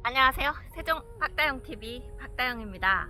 안녕하세요. 세종 박다영TV 박다영입니다.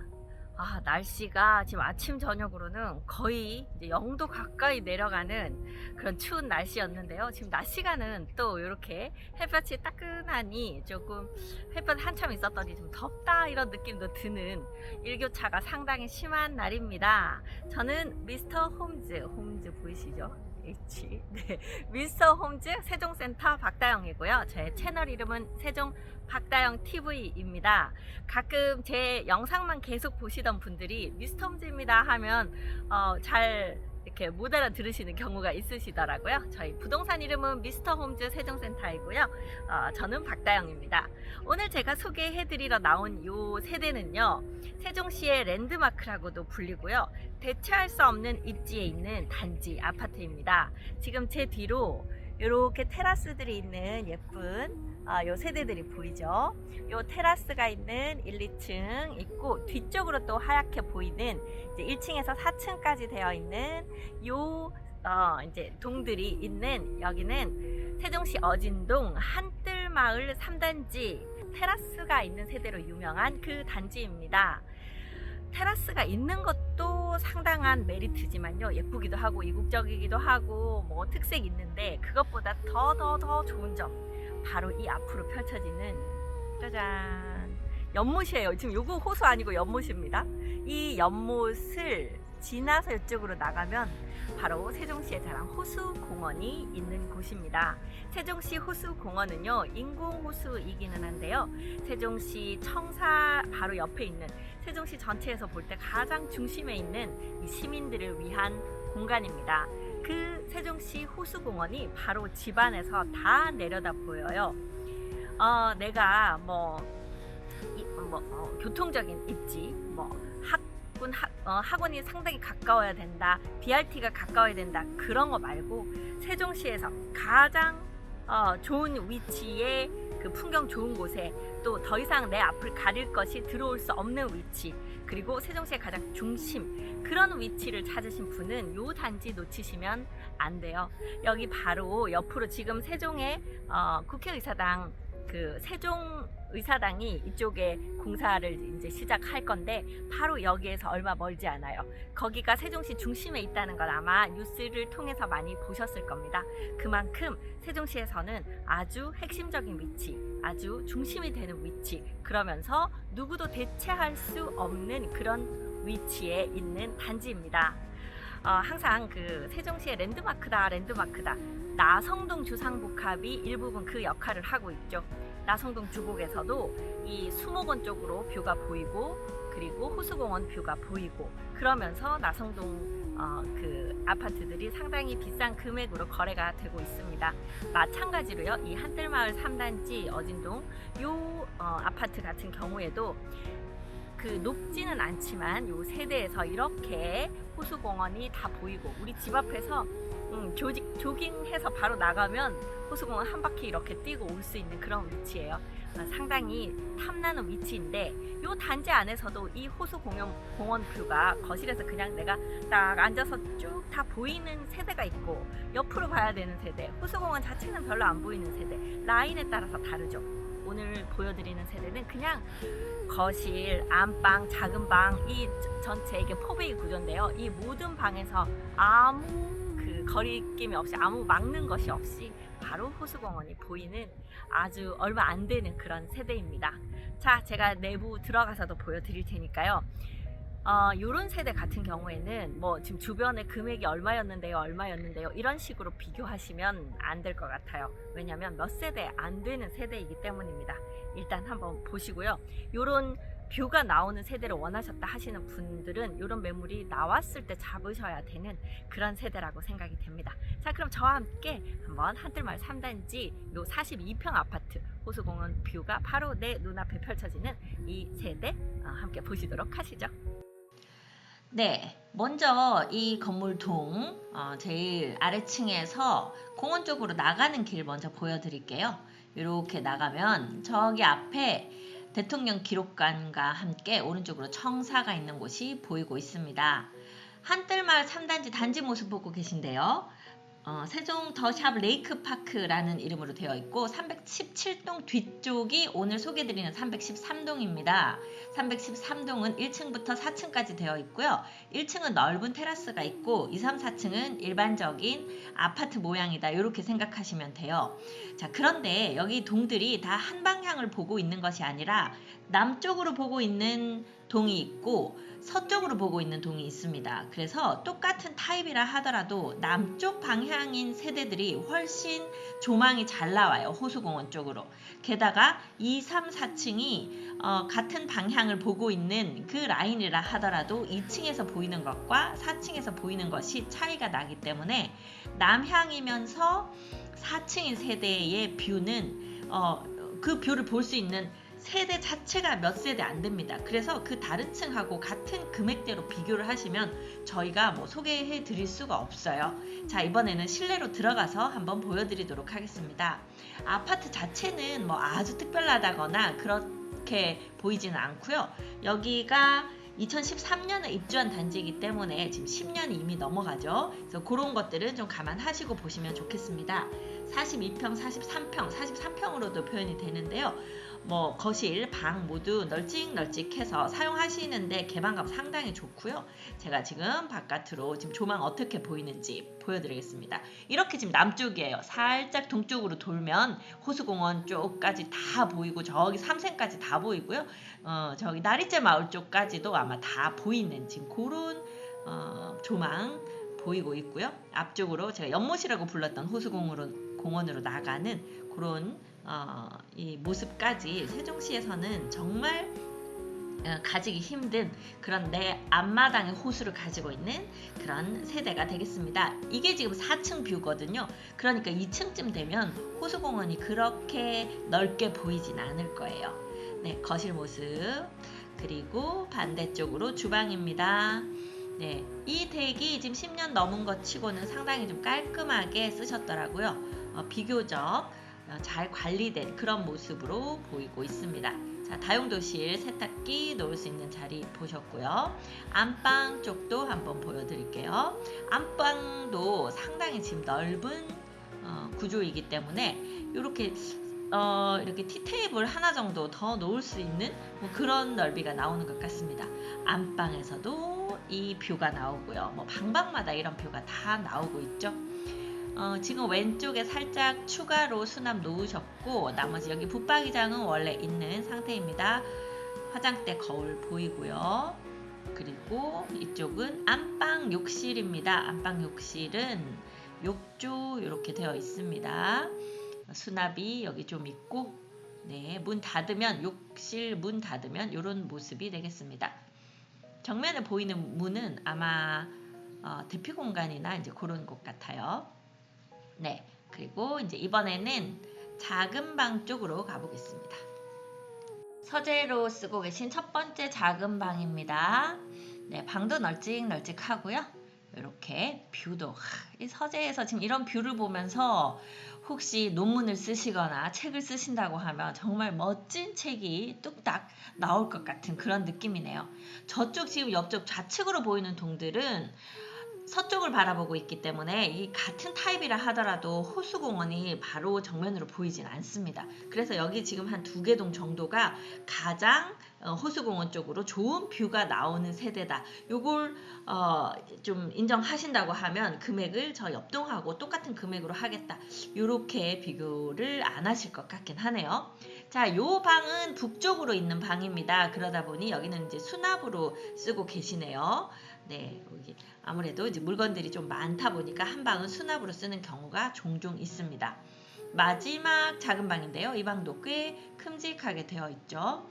날씨가 지금 아침 저녁으로는 거의 이제 0도 가까이 내려가는 그런 추운 날씨였는데요. 지금 낮 시간은 또 이렇게 햇볕이 따끈하니 조금 햇볕 한참 있었더니 좀 덥다 이런 느낌도 드는 일교차가 상당히 심한 날입니다. 저는 미스터 홈즈 보이시죠? H. 네, 미스터 홈즈 세종센터 박다영이고요. 제 채널 이름은 세종 박다영 TV입니다. 가끔 제 영상만 계속 보시던 분들이 미스터 홈즈입니다 하면 잘 이렇게 못 알아들으시는 경우가 있으시더라고요. 저희 부동산 이름은 미스터 홈즈 세종센터이고요. 저는 박다영입니다. 오늘 제가 소개해드리러 나온 이 세대는요, 세종시의 랜드마크라고도 불리고요, 대체할 수 없는 입지에 있는 단지 아파트입니다. 지금 제 뒤로 이렇게 테라스들이 있는 예쁜 요 세대들이 보이죠. 요 테라스가 있는 1, 2층 있고, 뒤쪽으로 또 하얗게 보이는 이제 1층에서 4층까지 되어 있는 요 이제 동들이 있는 여기는 세종시 어진동 한뜰마을 3단지 테라스가 있는 세대로 유명한 그 단지입니다. 테라스가 있는 것도 상당한 메리트지만요, 예쁘기도 하고 이국적이기도 하고 뭐 특색이 있는데, 그것보다 더 좋은 점, 바로 이 앞으로 펼쳐지는 짜잔 연못이에요. 지금 요거 호수 아니고 연못입니다. 이 연못을 지나서 이쪽으로 나가면 바로 세종시의 자랑 호수공원이 있는 곳입니다. 세종시 호수공원은요, 인공호수이기는 한데요, 세종시 청사 바로 옆에 있는, 세종시 전체에서 볼 때 가장 중심에 있는 이 시민들을 위한 공간입니다. 그 세종시 호수공원이 바로 집안에서 다 내려다 보여요. 내가 교통적인 입지, 학원이 상당히 가까워야 된다, BRT가 가까워야 된다, 그런 거 말고 세종시에서 가장 좋은 위치에, 그 풍경 좋은 곳에, 또 더 이상 내 앞을 가릴 것이 들어올 수 없는 위치, 그리고 세종시의 가장 중심, 그런 위치를 찾으신 분은 요 단지 놓치시면 안 돼요. 여기 바로 옆으로 지금 세종의 국회의사당, 그 세종의사당이 이쪽에 공사를 이제 시작할 건데, 바로 여기에서 얼마 멀지 않아요. 거기가 세종시 중심에 있다는 걸 아마 뉴스를 통해서 많이 보셨을 겁니다. 그만큼 세종시에서는 아주 핵심적인 위치, 아주 중심이 되는 위치, 그러면서 누구도 대체할 수 없는 그런 위치에 있는 단지입니다. 항상 그 세종시의 랜드마크다 나성동 주상복합이 일부분 그 역할을 하고 있죠. 나성동 주복에서도 이 수목원 쪽으로 뷰가 보이고, 그리고 호수공원 뷰가 보이고, 그러면서 나성동 그 아파트들이 상당히 비싼 금액으로 거래가 되고 있습니다. 마찬가지로요, 이 한뜰마을 3단지 어진동 요 아파트 같은 경우에도 그 높지는 않지만 요 세대에서 이렇게 호수공원이 다 보이고, 우리 집 앞에서 조깅해서 바로 나가면 호수공원 한 바퀴 이렇게 뛰고 올 수 있는 그런 위치예요. 상당히 탐나는 위치인데, 요 단지 안에서도 이 호수공원 뷰가 거실에서 그냥 내가 딱 앉아서 쭉 다 보이는 세대가 있고, 옆으로 봐야 되는 세대, 호수공원 자체는 별로 안 보이는 세대, 라인에 따라서 다르죠. 오늘 보여드리는 세대는 그냥 거실, 안방, 작은 방, 이 전체 이게 포베이 구조인데요, 이 모든 방에서 아무 그 거리낌이 없이, 아무 막는 것이 없이 바로 호수공원이 보이는 아주 얼마 안 되는 그런 세대입니다. 자, 제가 내부 들어가서도 보여드릴 테니까요. 요런 세대 같은 경우에는 지금 주변에 금액이 얼마였는데요 이런 식으로 비교하시면 안 될 것 같아요. 왜냐면 몇 세대 안 되는 세대이기 때문입니다. 일단 한번 보시고요. 요런 뷰가 나오는 세대를 원하셨다 하시는 분들은 요런 매물이 나왔을 때 잡으셔야 되는 그런 세대라고 생각이 됩니다. 자, 그럼 저와 함께 한번 한뜰마을 3단지 요 42평 아파트 호수공원 뷰가 바로 내 눈앞에 펼쳐지는 이 세대 함께 보시도록 하시죠. 네, 먼저 이 건물동 제일 아래층에서 공원 쪽으로 나가는 길 먼저 보여드릴게요. 이렇게 나가면 저기 앞에 대통령 기록관과 함께 오른쪽으로 청사가 있는 곳이 보이고 있습니다. 한뜰마을 3단지 단지 모습 보고 계신데요. 세종 더샵 레이크파크라는 이름으로 되어 있고 317동 뒤쪽이 오늘 소개드리는 313동입니다. 313동은 1층부터 4층까지 되어 있고요. 1층은 넓은 테라스가 있고 2, 3, 4층은 일반적인 아파트 모양이다. 이렇게 생각하시면 돼요. 자, 그런데 여기 동들이 다 한 방향을 보고 있는 것이 아니라 남쪽으로 보고 있는 동이 있고 서쪽으로 보고 있는 동이 있습니다. 그래서 똑같은 타입이라 하더라도 남쪽 방향인 세대들이 훨씬 조망이 잘 나와요. 호수공원 쪽으로. 게다가 2, 3, 4층이 같은 방향을 보고 있는 그 라인이라 하더라도 2층에서 보이는 것과 4층에서 보이는 것이 차이가 나기 때문에 남향이면서 4층인 세대의 뷰는 그 뷰를 볼 수 있는 세대 자체가 몇 세대 안 됩니다. 그래서 그 다른 층하고 같은 금액대로 비교를 하시면 저희가 뭐 소개해 드릴 수가 없어요. 자, 이번에는 실내로 들어가서 한번 보여드리도록 하겠습니다. 아파트 자체는 뭐 아주 특별하다거나 그렇게 보이지는 않고요. 여기가 2013년에 입주한 단지이기 때문에 지금 10년이 이미 넘어가죠. 그래서 그런 것들은 좀 감안하시고 보시면 좋겠습니다. 42평, 43평, 43평으로도 표현이 되는데요. 뭐 거실, 방 모두 널찍널찍해서 사용하시는데 개방감 상당히 좋고요. 제가 지금 바깥으로 지금 조망 어떻게 보이는지 보여드리겠습니다. 이렇게 지금 남쪽이에요. 살짝 동쪽으로 돌면 호수공원 쪽까지 다 보이고 저기 삼생까지 다 보이고요. 저기 나리째 마을 쪽까지도 아마 다 보이는 지금 그런 조망 보이고 있고요. 앞쪽으로 제가 연못이라고 불렀던 호수공원으로 나가는 그런 이 모습까지 세종시에서는 정말 가지기 힘든 그런 내 앞마당의 호수를 가지고 있는 그런 세대가 되겠습니다. 이게 지금 4층 뷰거든요. 그러니까 2층쯤 되면 호수공원이 그렇게 넓게 보이진 않을 거예요. 네, 거실 모습 그리고 반대쪽으로 주방입니다. 네, 이 댁이 지금 10년 넘은 것 치고는 상당히 좀 깔끔하게 쓰셨더라고요. 비교적 잘 관리된 그런 모습으로 보이고 있습니다. 자, 다용도실 세탁기 놓을 수 있는 자리 보셨고요. 안방 쪽도 한번 보여드릴게요. 안방도 상당히 지금 넓은 구조이기 때문에 이렇게 티테이블 하나 정도 더 놓을 수 있는 뭐 그런 넓이가 나오는 것 같습니다. 안방에서도 이 뷰가 나오고요. 뭐 방방마다 이런 뷰가 다 나오고 있죠. 지금 왼쪽에 살짝 추가로 수납 놓으셨고 나머지 여기 붙박이장은 원래 있는 상태입니다. 화장대 거울 보이고요. 그리고 이쪽은 안방 욕실입니다. 안방 욕실은 욕조 이렇게 되어 있습니다. 수납이 여기 좀 있고 네, 문 닫으면 욕실 문 닫으면 이런 모습이 되겠습니다. 정면에 보이는 문은 아마 대피 공간이나 이제 그런 곳 같아요. 네, 그리고 이제 이번에는 작은 방 쪽으로 가보겠습니다. 서재로 쓰고 계신 첫 번째 작은 방입니다. 네, 방도 널찍널찍하고요. 이렇게 뷰도 이 서재에서 지금 이런 뷰를 보면서 혹시 논문을 쓰시거나 책을 쓰신다고 하면 정말 멋진 책이 뚝딱 나올 것 같은 그런 느낌이네요. 저쪽 지금 옆쪽 좌측으로 보이는 동들은 서쪽을 바라보고 있기 때문에 이 같은 타입이라 하더라도 호수공원이 바로 정면으로 보이진 않습니다. 그래서 여기 지금 한 2개 동 정도가 가장 호수공원 쪽으로 좋은 뷰가 나오는 세대다. 요걸 좀 인정하신다고 하면 금액을 저 옆동하고 똑같은 금액으로 하겠다. 요렇게 비교를 안 하실 것 같긴 하네요. 자, 요 방은 북쪽으로 있는 방입니다. 그러다 보니 여기는 이제 수납으로 쓰고 계시네요. 네, 여기 아무래도 이제 물건들이 좀 많다 보니까 한 방은 수납으로 쓰는 경우가 종종 있습니다. 마지막 작은 방인데요. 이 방도 꽤 큼직하게 되어 있죠.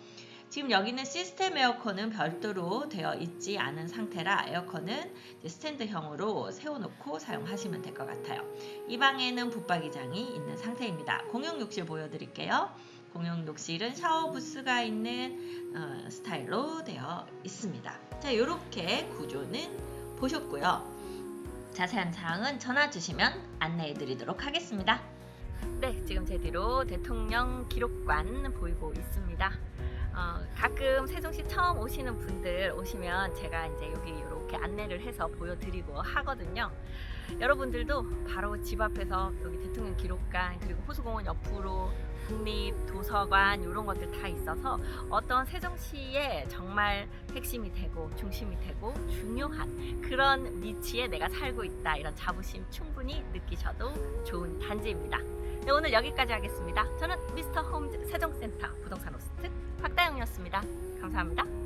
지금 여기는 시스템 에어컨은 별도로 되어 있지 않은 상태라 에어컨은 이제 스탠드형으로 세워놓고 사용하시면 될 것 같아요. 이 방에는 붙박이장이 있는 상태입니다. 공용 욕실 보여드릴게요. 공용 욕실은 샤워 부스가 있는 스타일로 되어 있습니다. 자, 이렇게 구조는 보셨고요. 자세한 사항은 전화 주시면 안내해 드리도록 하겠습니다. 네, 지금 제 뒤로 대통령 기록관 보이고 있습니다. 가끔 세종시 처음 오시는 분들 오시면 제가 이제 여기 이렇게 안내를 해서 보여드리고 하거든요. 여러분들도 바로 집 앞에서 여기 대통령 기록관 그리고 호수공원 옆으로 국립도서관 이런 것들 다 있어서 어떤 세종시의 정말 핵심이 되고 중심이 되고 중요한 그런 위치에 내가 살고 있다 이런 자부심 충분히 느끼셔도 좋은 단지입니다. 네, 오늘 여기까지 하겠습니다. 저는 미스터 홈즈 세종센터 부동산 호스트 박다영이었습니다. 감사합니다.